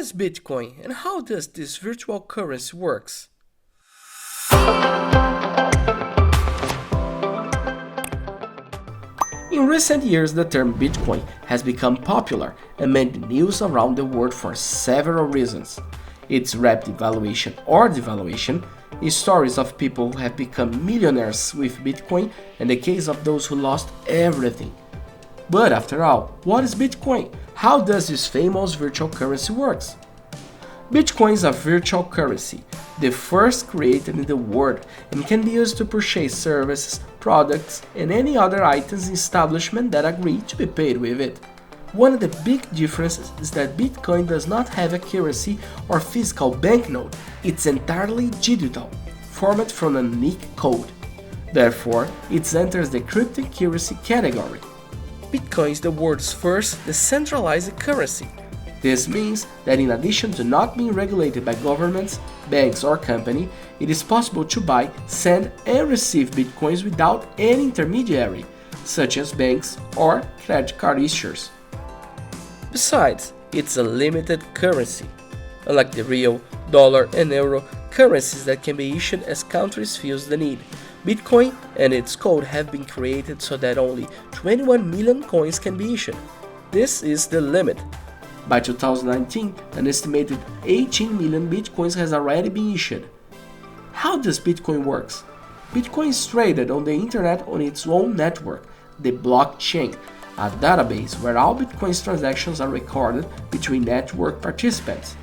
is Bitcoin and how does this virtual currency works? In recent years, the term Bitcoin has become popular and made news around the world for several reasons. Its rapid valuation or devaluation, stories of people who have become millionaires with Bitcoin, and the case of those who lost everything. But after all, what is Bitcoin? How does this famous virtual currency works? Bitcoin is a virtual currency, the first created in the world, and can be used to purchase services, products, and any other items in establishments that agree to be paid with it. One of the big differences is that Bitcoin does not have a currency or physical banknote, it's entirely digital, formed from a unique code. Therefore, it enters the cryptocurrency category. Bitcoin is the world's first decentralized currency. This means that in addition to not being regulated by governments, banks, or company, it is possible to buy, send, and receive Bitcoins without any intermediary, such as banks or credit card issuers. Besides, it's a limited currency, unlike the real, dollar, and euro currencies that can be issued as countries feel the need. Bitcoin and its code have been created so that only 21 million coins can be issued. This is the limit. By 2019, an estimated 18 million Bitcoins has already been issued. How does Bitcoin works? Bitcoin is traded on the internet on its own network, the blockchain, a database where all Bitcoin's transactions are recorded between network participants.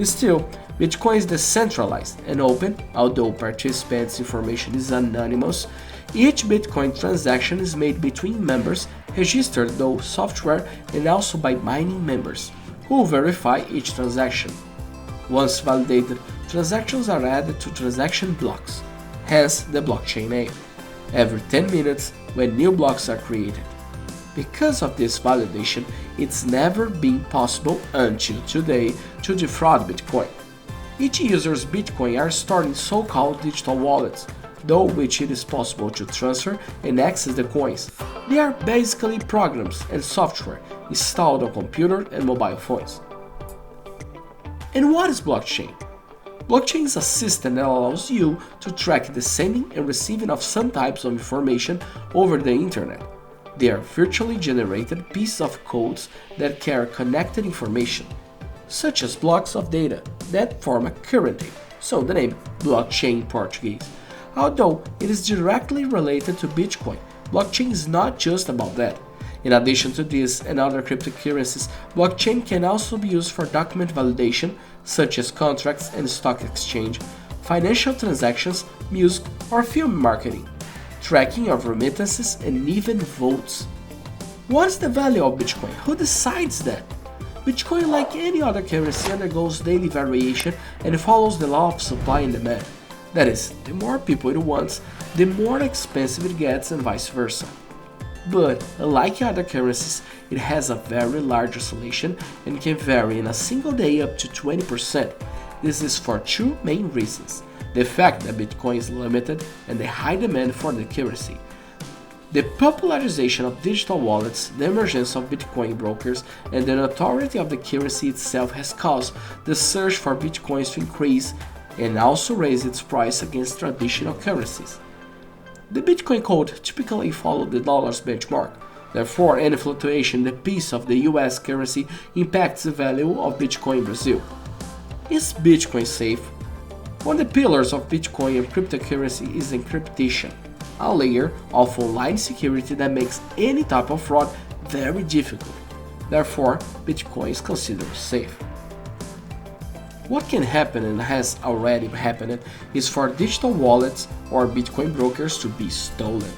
Still, Bitcoin is decentralized and open, although participants' information is anonymous. Each Bitcoin transaction is made between members, registered through software, and also by mining members, who verify each transaction. Once validated, transactions are added to transaction blocks, hence the blockchain name, every 10 minutes when new blocks are created. Because of this validation, it's never been possible until today to defraud Bitcoin. Each user's Bitcoin are stored in so-called digital wallets, through which it is possible to transfer and access the coins. They are basically programs and software installed on computer and mobile phones. And what is blockchain? Blockchain is a system that allows you to track the sending and receiving of some types of information over the internet. They are virtually generated pieces of codes that carry connected information, such as blocks of data that form a currency, so the name blockchain in Portuguese. Although it is directly related to Bitcoin, blockchain is not just about that. In addition to this and other cryptocurrencies, blockchain can also be used for document validation, such as contracts and stock exchange, financial transactions, music, or film marketing, tracking of remittances, and even votes. What is the value of Bitcoin? Who decides that? Bitcoin, like any other currency, undergoes daily variation and follows the law of supply and demand. That is, the more people it wants, the more expensive it gets and vice versa. But, unlike other currencies, it has a very large oscillation and can vary in a single day up to 20%. This is for two main reasons: the fact that Bitcoin is limited and the high demand for the currency. The popularization of digital wallets, the emergence of Bitcoin brokers, and the notoriety of the currency itself has caused the search for Bitcoins to increase and also raise its price against traditional currencies. The Bitcoin code typically follows the dollar's benchmark. Therefore, any fluctuation in the piece of the US currency impacts the value of Bitcoin in Brazil. Is Bitcoin safe? One of the pillars of Bitcoin and cryptocurrency is encryption, a layer of online security that makes any type of fraud very difficult. Therefore, Bitcoin is considered safe. What can happen and has already happened is for digital wallets or Bitcoin brokers to be stolen.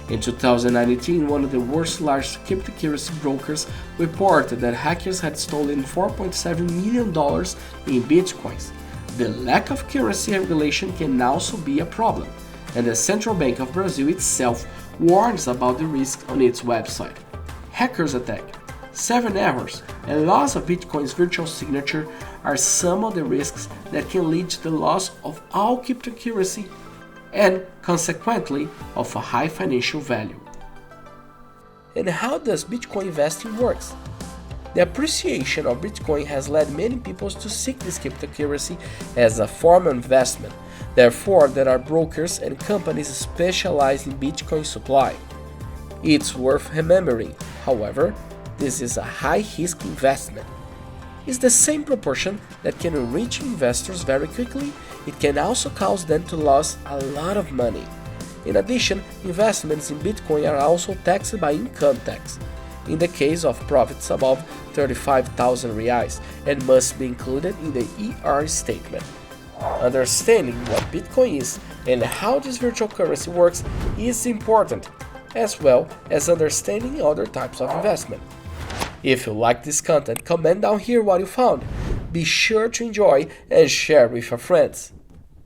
In 2019, one of the world's largest cryptocurrency brokers reported that hackers had stolen $4.7 million in Bitcoins. The lack of currency regulation can also be a problem, and the Central Bank of Brazil itself warns about the risks on its website. Hackers attack, server errors, and loss of Bitcoin's virtual signature are some of the risks that can lead to the loss of all cryptocurrency and, consequently, of a high financial value. And how does Bitcoin investing works? The appreciation of Bitcoin has led many people to seek this cryptocurrency as a form of investment. Therefore, there are brokers and companies specialized in Bitcoin supply. It's worth remembering, however, this is a high-risk investment. It's the same proportion that can enrich investors very quickly, it can also cause them to lose a lot of money. In addition, investments in Bitcoin are also taxed by income tax, in the case of profits above 35,000 reais, and must be included in the ER statement. Understanding what Bitcoin is and how this virtual currency works is important, as well as understanding other types of investment. If you like this content, comment down here what you found. Be sure to enjoy and share with your friends.